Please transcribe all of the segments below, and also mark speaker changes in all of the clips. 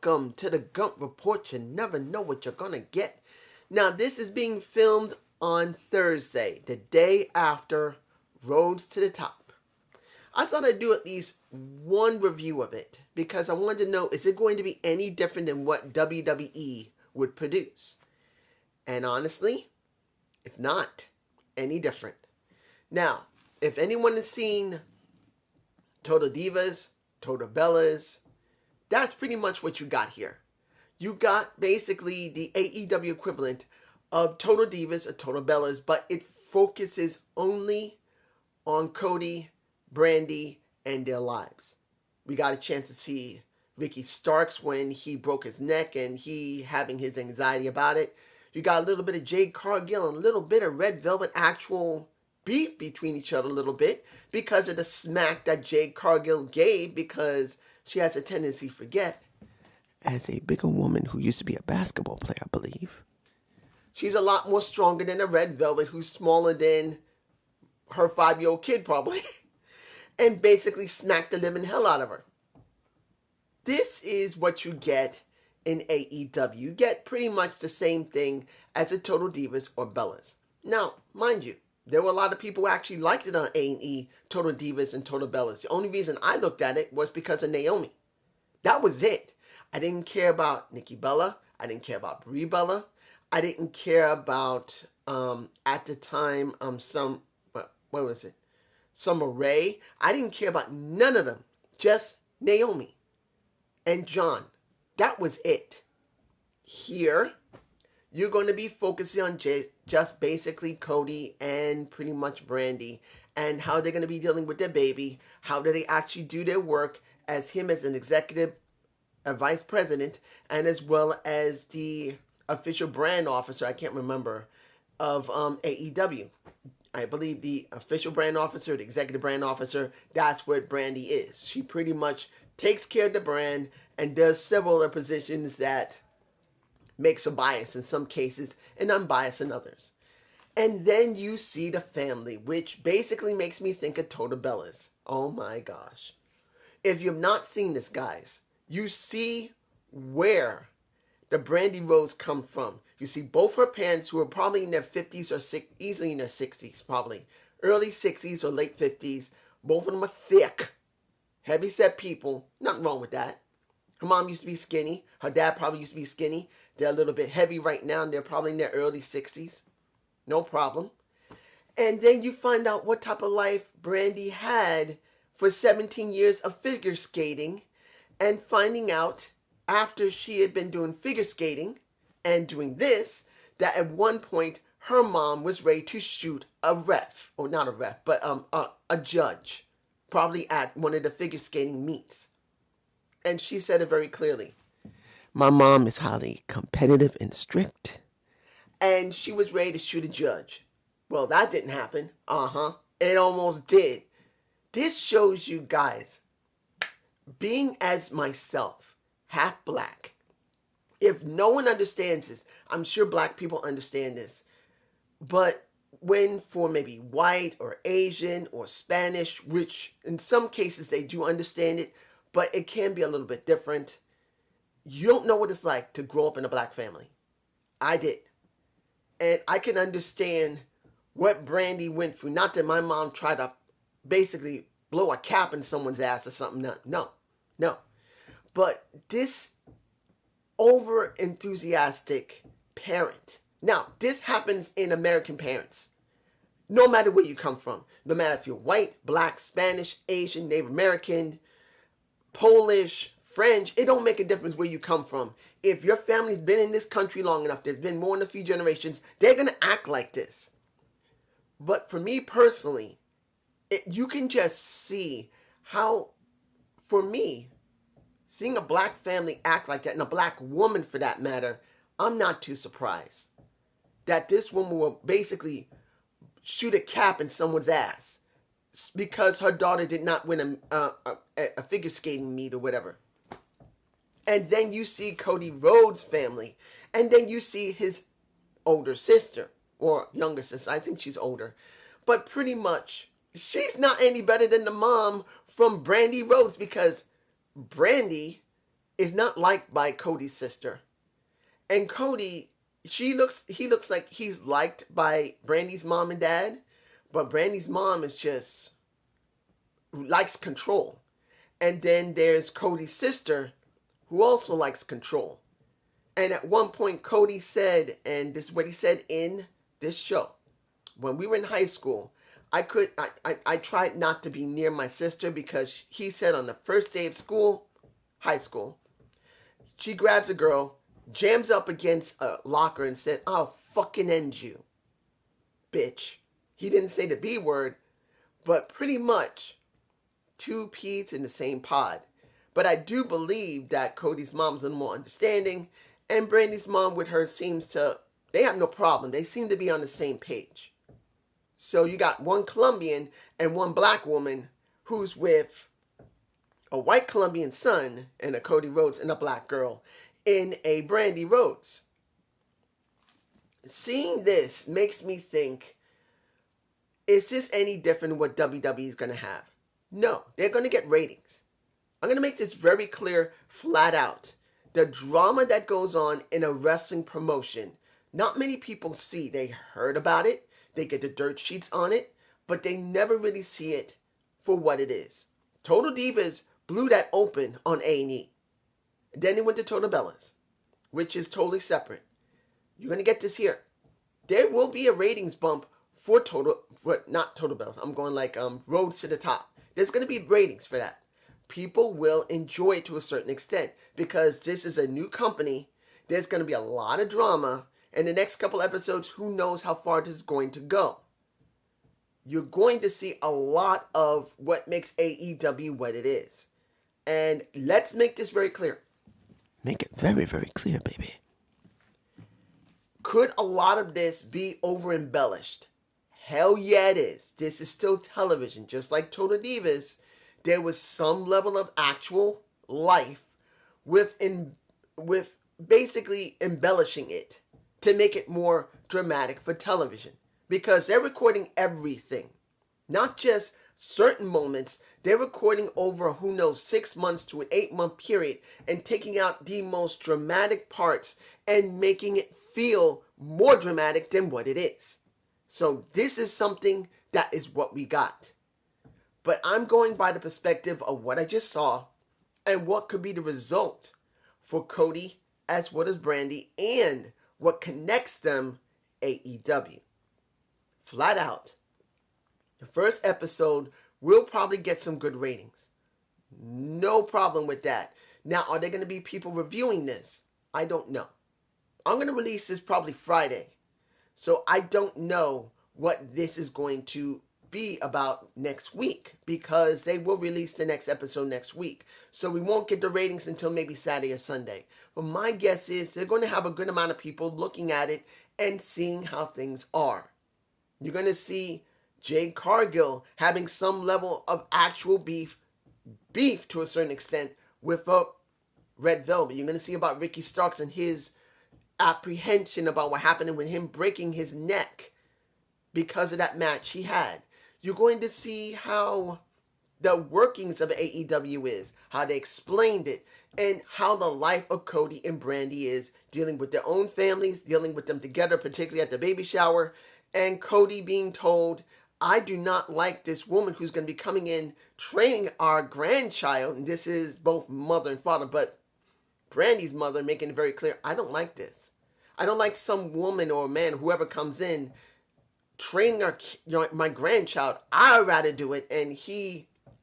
Speaker 1: welcome to the Gump Report. You never know what you're gonna get. Now, this is being filmed on Thursday, the day after Rhodes to the Top. I thought I'd do at least one review of it because I wanted to know, is it going to be any different than what WWE would produce? And honestly, it's not any different. Now, if anyone has seen Total Divas, Total Bellas, that's pretty much what you got here. You got basically the AEW equivalent of Total Divas or Total Bellas, but it focuses only on Cody, Brandy, and their lives. We got a chance to see Ricky Starks when he broke his neck and he having his anxiety about it. You got a little bit of Jade Cargill and a little bit of Red Velvet actual beef between each other a little bit because of the smack that Jade Cargill gave, because she has a tendency to forget. As a bigger woman who used to be a basketball player, I believe, she's a lot more stronger than a Red Velvet who's smaller than her 5-year-old kid probably and basically smacked the living hell out of her. This is what you get in AEW. You get pretty much the same thing as a Total Divas or Bellas. Now, mind you, there were a lot of people who actually liked it on A&E, Total Divas and Total Bellas. The only reason I looked at it was because of Naomi. That was it. I didn't care about Nikki Bella. I didn't care about Brie Bella. I didn't care about, at the time, what was it? Summer Rae. I didn't care about none of them. Just Naomi and John. That was it. Here, you're going to be focusing on just basically Cody and pretty much Brandy and how they're going to be dealing with their baby. How do they actually do their work as him as an executive, a vice president, and as well as the official brand officer, I can't remember, of AEW. I believe the official brand officer, the executive brand officer, that's what Brandy is. She pretty much takes care of the brand and does several other positions that makes a bias in some cases and unbiased in others. And then you see the family, which basically makes me think of Total Bellas. Oh my gosh. If you've not seen this, guys, you see where the Brandy Rhodes come from. You see both her parents, who are probably in their 50s or easily in their 60s, probably early 60s or late 50s. Both of them are thick, heavy-set people. Nothing wrong with that. Her mom used to be skinny. Her dad probably used to be skinny. They're a little bit heavy right now, and they're probably in their early 60s. No problem. And then you find out what type of life Brandy had for 17 years of figure skating, and finding out after she had been doing figure skating and doing this, that at one point her mom was ready to shoot a ref, or not a ref, but a judge, probably at one of the figure skating meets. And she said it very clearly. My mom is highly competitive and strict, and she was ready to shoot a judge. Well, that didn't happen. It almost did. This shows you guys, being as myself, half black, if no one understands this, I'm sure black people understand this, but when for maybe white or Asian or Spanish, which in some cases they do understand it, but it can be a little bit different. You don't know what it's like to grow up in a black family. I did. And I can understand what Brandy went through. Not that my mom tried to basically blow a cap in someone's ass or something. No. But this over-enthusiastic parent. Now, this happens in American parents. No matter where you come from. No matter if you're white, black, Spanish, Asian, Native American, Polish, French, it don't make a difference where you come from. If your family's been in this country long enough, there's been more than a few generations, they're going to act like this. But for me personally, you can just see how, for me, seeing a black family act like that, and a black woman for that matter, I'm not too surprised that this woman will basically shoot a cap in someone's ass because her daughter did not win a figure skating meet or whatever. And then you see Cody Rhodes' family, and then you see his older sister, or younger sister, I think she's older, but pretty much she's not any better than the mom from Brandy Rhodes, because Brandy is not liked by Cody's sister. And Cody, he looks like he's liked by Brandy's mom and dad, but Brandy's mom is just likes control. And then there's Cody's sister, who also likes control. And at one point, Cody said, and this is what he said in this show, when we were in high school, I tried not to be near my sister because he said on the first day of school, high school, she grabs a girl, jams up against a locker and said, "I'll fucking end you, bitch." He didn't say the B word, but pretty much two peas in the same pod. But I do believe that Cody's mom's a little more understanding, and Brandy's mom with her they have no problem. They seem to be on the same page. So you got one Colombian and one black woman who's with a white Colombian son and a Cody Rhodes and a black girl in a Brandy Rhodes. Seeing this makes me think, is this any different than what WWE is going to have? No, they're going to get ratings. I'm going to make this very clear, flat out. The drama that goes on in a wrestling promotion, not many people see. They heard about it, they get the dirt sheets on it, but they never really see it for what it is. Total Divas blew that open on A&E. Then they went to Total Bellas, which is totally separate. You're going to get this here. There will be a ratings bump for not Total Bellas. I'm going like Rhodes to the Top. There's going to be ratings for that. People will enjoy it to a certain extent because this is a new company. There's going to be a lot of drama. And the next couple episodes, who knows how far this is going to go. You're going to see a lot of what makes AEW what it is. And let's make this very clear. Make it very, very clear, baby. Could a lot of this be over embellished? Hell yeah, it is. This is still television. Just like Total Divas, there was some level of actual life with basically embellishing it to make it more dramatic for television. Because they're recording everything. Not just certain moments. They're recording over, 6 months to an 8-month period and taking out the most dramatic parts and making it feel more dramatic than what it is. So this is something that is what we got. But I'm going by the perspective of what I just saw and what could be the result for Cody as well as Brandy and what connects them, AEW. Flat out, the first episode will probably get some good ratings. No problem with that. Now, are there going to be people reviewing this? I don't know. I'm going to release this probably Friday. So I don't know what this is going to be about next week because they will release the next episode next week. So we won't get the ratings until maybe Saturday or Sunday. But my guess is they're going to have a good amount of people looking at it and seeing how things are. You're going to see Jade Cargill having some level of actual beef to a certain extent with Red Velvet. You're going to see about Ricky Starks and his apprehension about what happened with him breaking his neck because of that match he had. You're going to see how the workings of AEW is, how they explained it, and how the life of Cody and Brandy is, dealing with their own families, dealing with them together, particularly at the baby shower, and Cody being told, "I do not like this woman who's going to be coming in training our grandchild," and this is both mother and father, but Brandy's mother making it very clear, "I don't like this. I don't like some woman or man, whoever comes in, training my grandchild. I'd rather do it." And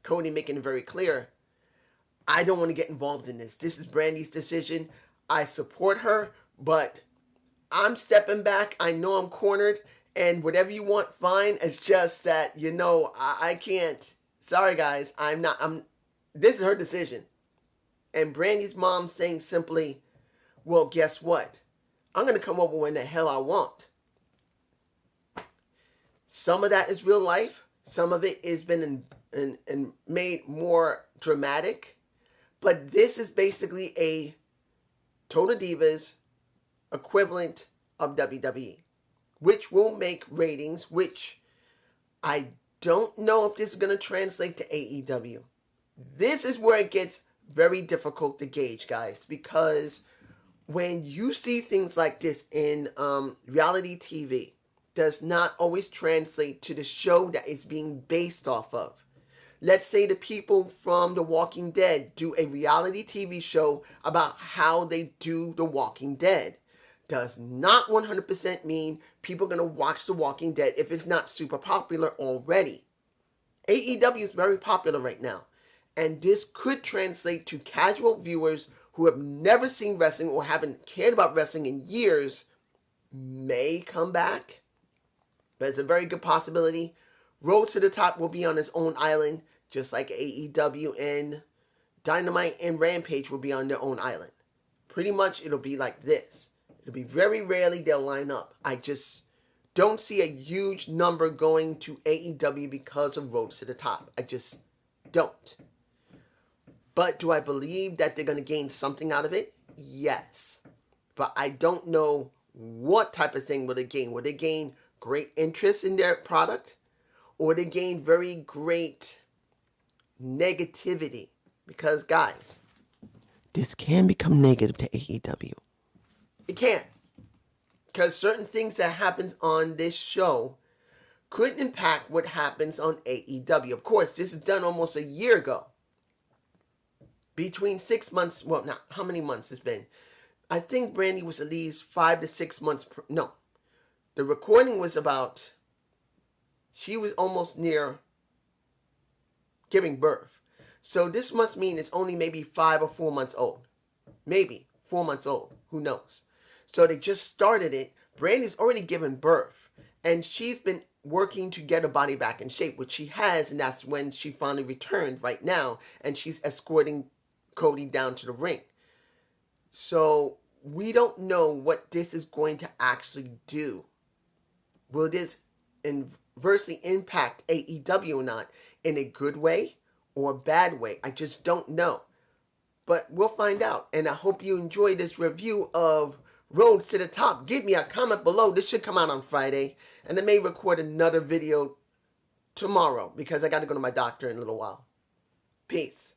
Speaker 1: Cody making it very clear, "I don't want to get involved in this. This is Brandy's decision. I support her, but I'm stepping back. I know I'm cornered, and whatever you want, fine. It's just that, I can't. Sorry, guys. This is her decision." And Brandy's mom saying simply, "Well, guess what? I'm going to come over when the hell I want." Some of that is real life. Some of it has been made more dramatic. But this is basically a Total Divas equivalent of WWE, which will make ratings, which I don't know if this is going to translate to AEW. This is where it gets very difficult to gauge, guys, because when you see things like this in reality TV, does not always translate to the show that is being based off of. Let's say the people from The Walking Dead do a reality TV show about how they do The Walking Dead. Does not 100% mean people are going to watch The Walking Dead if it's not super popular already. AEW is very popular right now. And this could translate to casual viewers who have never seen wrestling or haven't cared about wrestling in years may come back. But it's a very good possibility. Rhodes to the Top will be on its own island, just like AEW, and Dynamite and Rampage will be on their own island. Pretty much it'll be like this. It'll be very rarely they'll line up. I just don't see a huge number going to AEW because of Rhodes to the Top. I just don't. But do I believe that they're going to gain something out of it? Yes. But I don't know what type of thing will they gain. Will they gain great interest in their product? Or will they gain very great negativity? Because, guys, this can become negative to AEW. It can. Because certain things that happens on this show could impact what happens on AEW. Of course, this is done almost a year ago. Between 6 months, well, not how many months it's been. I think Brandy was at least 5 to 6 months. No, the recording was about, she was almost near giving birth. So this must mean it's only maybe 5 or 4 months old. Maybe 4 months old. Who knows? So they just started it. Brandy's already given birth. And she's been working to get her body back in shape, which she has. And that's when she finally returned right now. And she's escorting Cody down to the ring. So we don't know what this is going to actually do. Will this inversely impact AEW or not, in a good way or a bad way? I just don't know. But we'll find out. And I hope you enjoyed this review of Rhodes to the Top. Give me a comment below. This should come out on Friday. And I may record another video tomorrow because I got to go to my doctor in a little while. Peace.